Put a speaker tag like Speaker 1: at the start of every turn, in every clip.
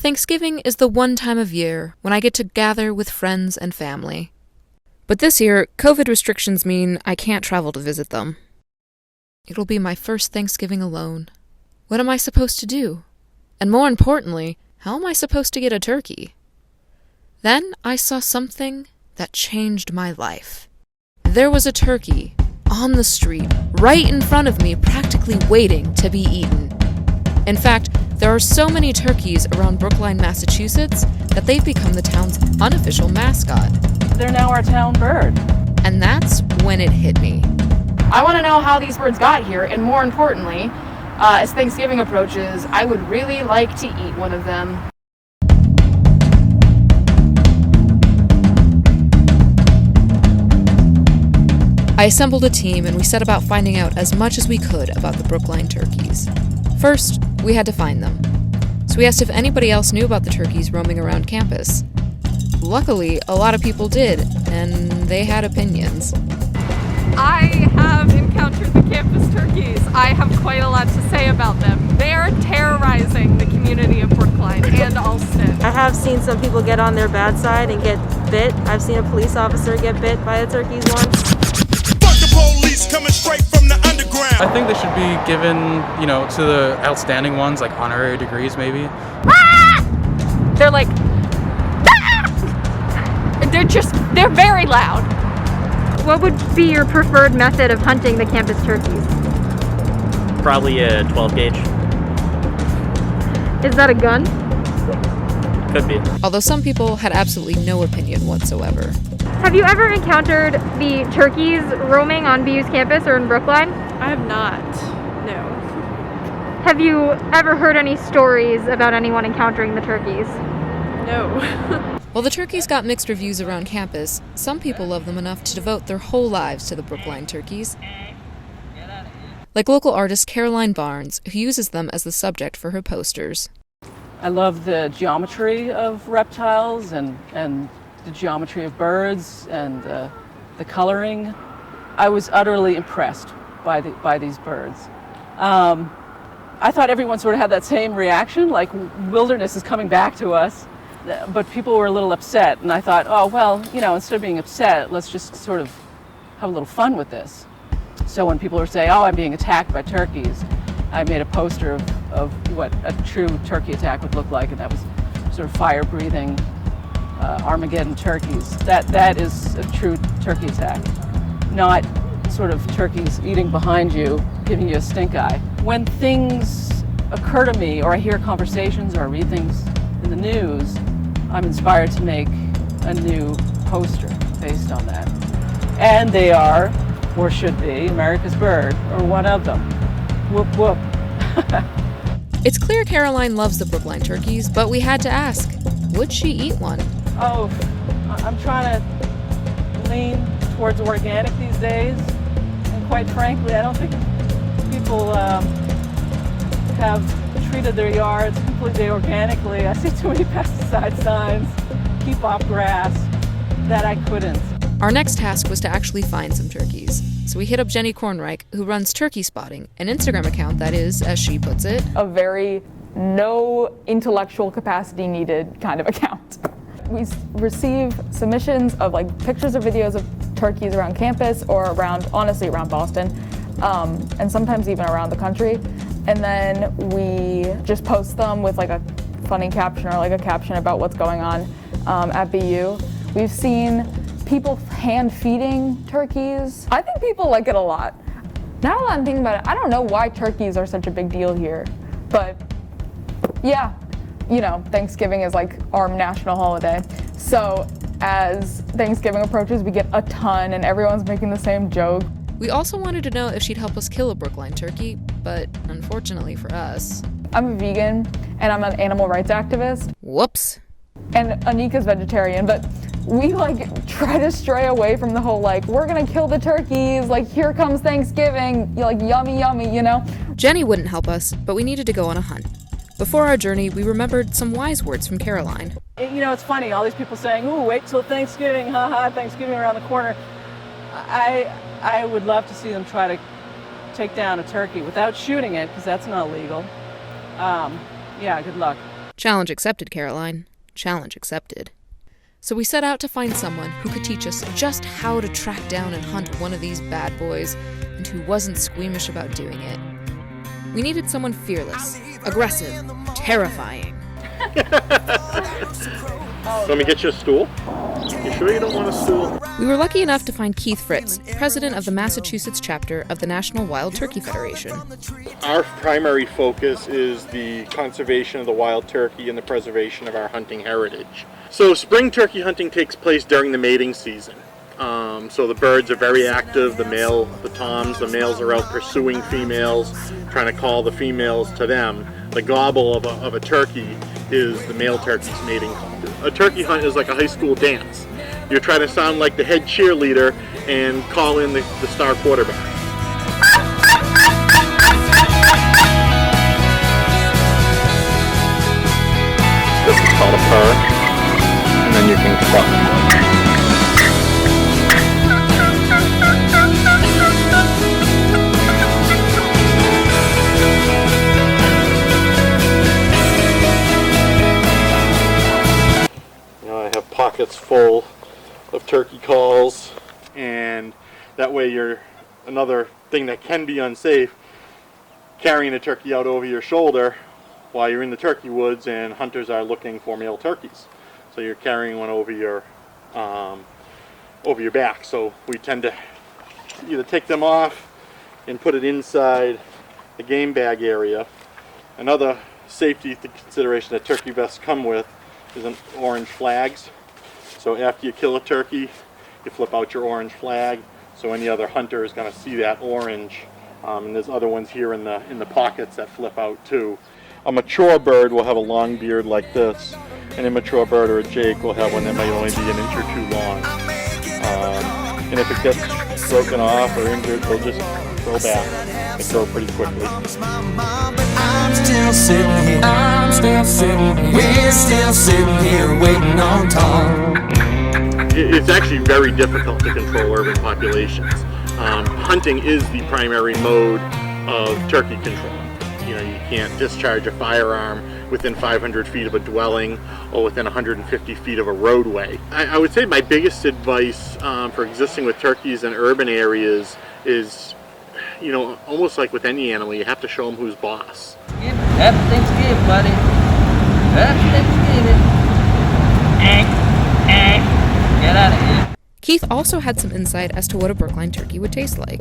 Speaker 1: Thanksgiving is the one time of year when I get to gather with friends and family. But this year, COVID restrictions mean I can't travel to visit them. It'll be my first Thanksgiving alone. What am I supposed to do? And more importantly, how am I supposed to get a turkey? Then I saw something that changed my life. There was a turkey on the street, right in front of me, practically waiting to be eaten. In fact, there are so many turkeys around Brookline, Massachusetts, that they've become the town's unofficial mascot.
Speaker 2: They're now our town bird.
Speaker 1: And that's when it hit me.
Speaker 3: I want to know how these birds got here, and more importantly, as Thanksgiving approaches, I would really like to eat one of them.
Speaker 1: I assembled a team and we set about finding out as much as we could about the Brookline turkeys. First, we had to find them. So we asked if anybody else knew about the turkeys roaming around campus. Luckily, a lot of people did, and they had opinions.
Speaker 4: I have encountered the campus turkeys. I have quite a lot to say about them. They are terrorizing the community of Brookline and Alston.
Speaker 5: I have seen some people get on their bad side and get bit. I've seen a police officer get bit by the turkeys once.
Speaker 6: Police coming straight from the underground.
Speaker 7: I think they should be given, to the outstanding ones, like honorary degrees maybe.
Speaker 4: Ah! They're like, ah! They're very loud.
Speaker 8: What would be your preferred method of hunting the campus turkeys?
Speaker 9: Probably a 12 gauge.
Speaker 8: Is that a gun?
Speaker 9: Could be.
Speaker 1: Although some people had absolutely no opinion whatsoever.
Speaker 8: Have you ever encountered the turkeys roaming on BU's campus or in Brookline?
Speaker 4: I have not, no.
Speaker 8: Have you ever heard any stories about anyone encountering the turkeys?
Speaker 4: No.
Speaker 1: While the turkeys got mixed reviews around campus, some people love them enough to devote their whole lives to the Brookline turkeys. Like local artist Caroline Barnes, who uses them as the subject for her posters.
Speaker 2: I love the geometry of reptiles and the geometry of birds and the coloring. I was utterly impressed by these birds. I thought everyone sort of had that same reaction, like wilderness is coming back to us, but people were a little upset, and I thought, oh, well, instead of being upset, let's just sort of have a little fun with this. So when people were saying, oh, I'm being attacked by turkeys, I made a poster of what a true turkey attack would look like, and that was sort of fire-breathing Armageddon turkeys. That is a true turkey attack, not sort of turkeys eating behind you, giving you a stink eye. When things occur to me, or I hear conversations, or I read things in the news, I'm inspired to make a new poster based on that. And they are, or should be, America's bird, or one of them. Whoop whoop.
Speaker 1: It's clear Caroline loves the Brookline turkeys, but we had to ask, would she eat one?
Speaker 2: Oh, I'm trying to lean towards organic these days, and quite frankly, I don't think people have treated their yards completely organically. I see too many pesticide signs, keep off grass, that I couldn't.
Speaker 1: Our next task was to actually find some turkeys. So we hit up Jenny Kornreich, who runs Turkey Spotting, an Instagram account that is, as she puts it,
Speaker 10: a very no intellectual capacity needed kind of account. We receive submissions of pictures or videos of turkeys around campus or honestly around Boston, and sometimes even around the country. And then we just post them with a funny caption or a caption about what's going on at BU. We've seen people hand feeding turkeys. I think people like it a lot. Now that I'm thinking about it, I don't know why turkeys are such a big deal here, but yeah, Thanksgiving is our national holiday. So as Thanksgiving approaches, we get a ton and everyone's making the same joke.
Speaker 1: We also wanted to know if she'd help us kill a Brookline turkey, but unfortunately for us,
Speaker 10: I'm a vegan and I'm an animal rights activist.
Speaker 1: Whoops.
Speaker 10: And Anika's vegetarian, but we try to stray away from the whole we're gonna kill the turkeys, here comes Thanksgiving, yummy, yummy,
Speaker 1: Jenny wouldn't help us, but we needed to go on a hunt. Before our journey, we remembered some wise words from Caroline.
Speaker 2: It's funny, all these people saying, ooh, wait till Thanksgiving, haha, Thanksgiving around the corner. I would love to see them try to take down a turkey without shooting it, because that's not legal. Yeah, good luck.
Speaker 1: Challenge accepted, Caroline. Challenge accepted. So we set out to find someone who could teach us just how to track down and hunt one of these bad boys, and who wasn't squeamish about doing it. We needed someone fearless, aggressive, terrifying.
Speaker 11: Let me get you a stool. You sure you don't want a stool?
Speaker 1: We were lucky enough to find Keith Fritze, president of the Massachusetts chapter of the National Wild Turkey Federation.
Speaker 11: Our primary focus is the conservation of the wild turkey and the preservation of our hunting heritage. So spring turkey hunting takes place during the mating season. So the birds are very active. The toms, the males are out pursuing females, trying to call the females to them. The gobble of a turkey is the male turkey's mating call. A turkey hunt is like a high school dance. You're trying to sound like the head cheerleader and call in the star quarterback. This is called a purr, and then you can cluck. Pockets full of turkey calls, and that way you're, another thing that can be unsafe, carrying a turkey out over your shoulder while you're in the turkey woods and hunters are looking for male turkeys. So you're carrying one over your back. So we tend to either take them off and put it inside the game bag area. Another safety consideration that turkey vests come with is an orange flags. So after you kill a turkey, you flip out your orange flag, so any other hunter is going to see that orange. And there's other ones here in the pockets that flip out too. A mature bird will have a long beard like this. An immature bird or a jake will have one that might only be an inch or two long. And if it gets broken off or injured, they'll just grow back. They grow pretty quickly.
Speaker 12: I'm still sitting here, we're still sitting here waiting on Tom.
Speaker 11: It's actually very difficult to control urban populations. Hunting is the primary mode of turkey control. You know, you can't discharge a firearm within 500 feet of a dwelling or within 150 feet of a roadway. I would say my biggest advice for existing with turkeys in urban areas is, you know, almost like with any animal, you have to show them who's boss.
Speaker 13: Happy Thanksgiving, buddy. Happy Thanksgiving. Get out of here.
Speaker 1: Keith also had some insight as to what a Brookline turkey would taste like.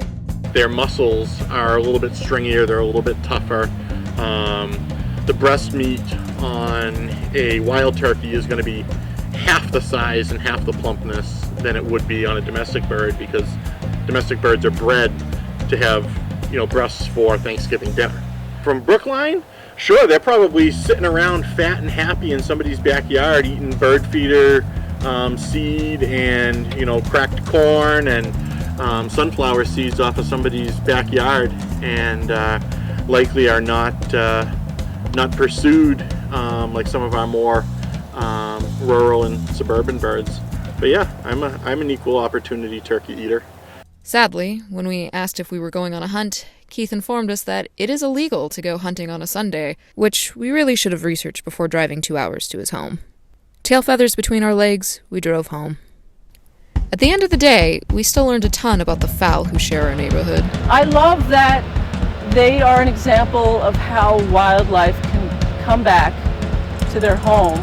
Speaker 11: Their muscles are a little bit stringier, they're a little bit tougher. The breast meat on a wild turkey is going to be half the size and half the plumpness than it would be on a domestic bird, because domestic birds are bred to have, you know, breasts for Thanksgiving dinner. From Brookline, sure, they're probably sitting around fat and happy in somebody's backyard eating bird feeder seed and, you know, cracked corn and sunflower seeds off of somebody's backyard, and likely are not pursued like some of our more rural and suburban birds. But yeah, I'm an equal opportunity turkey eater.
Speaker 1: Sadly, when we asked if we were going on a hunt, Keith informed us that it is illegal to go hunting on a Sunday, which we really should have researched before driving 2 hours to his home. Tail feathers between our legs, we drove home. At the end of the day, we still learned a ton about the fowl who share our neighborhood.
Speaker 2: I love that they are an example of how wildlife can come back to their home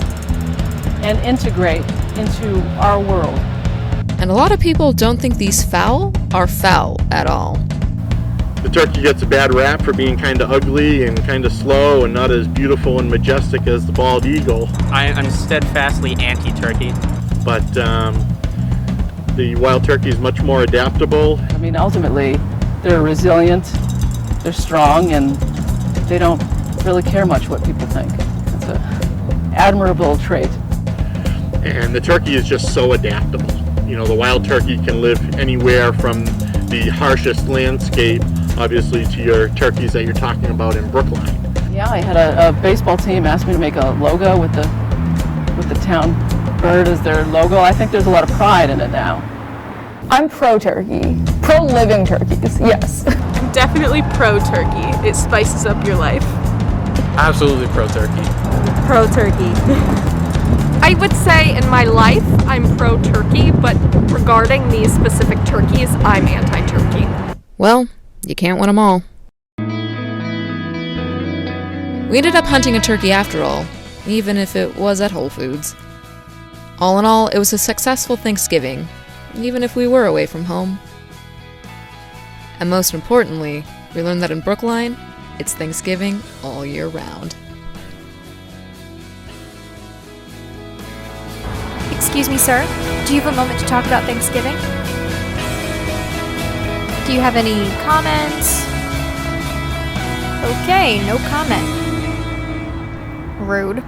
Speaker 2: and integrate into our world.
Speaker 1: And a lot of people don't think these fowl are foul at all.
Speaker 11: The turkey gets a bad rap for being kind of ugly and kind of slow and not as beautiful and majestic as the bald eagle.
Speaker 9: I'm steadfastly anti-turkey.
Speaker 11: But the wild turkey is much more adaptable.
Speaker 2: I mean, ultimately, they're resilient, they're strong, and they don't really care much what people think. It's an admirable trait.
Speaker 11: And the turkey is just so adaptable. You know, the wild turkey can live anywhere from the harshest landscape, obviously, to your turkeys that you're talking about in Brookline.
Speaker 2: Yeah, I had a baseball team ask me to make a logo with the town bird as their logo. I think there's a lot of pride in it now.
Speaker 10: I'm pro-turkey. Pro-living turkeys, yes.
Speaker 4: I'm definitely pro-turkey. It spices up your life.
Speaker 7: Absolutely pro-turkey.
Speaker 5: Pro-turkey.
Speaker 4: I would say in my life, I'm pro-turkey, but regarding these specific turkeys, I'm anti-turkey.
Speaker 1: Well, you can't win them all. We ended up hunting a turkey after all, even if it was at Whole Foods. All in all, it was a successful Thanksgiving, even if we were away from home. And most importantly, we learned that in Brookline, it's Thanksgiving all year round.
Speaker 8: Excuse me, sir. Do you have a moment to talk about Thanksgiving? Do you have any comments? Okay, no comment. Rude.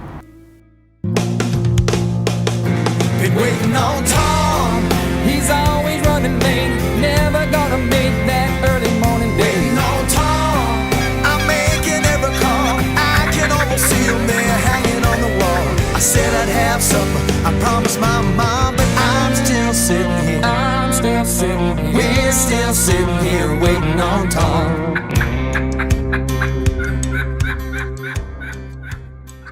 Speaker 12: Been waiting on Tom. He's always running late. Never gonna make that early morning day. Waiting on Tom. I'm making every call. I can almost see him there hanging on the wall. I said I'd have supper. I promised my mom, but I'm still sitting here. I'm still sitting here. We're still sitting here waiting on Tom.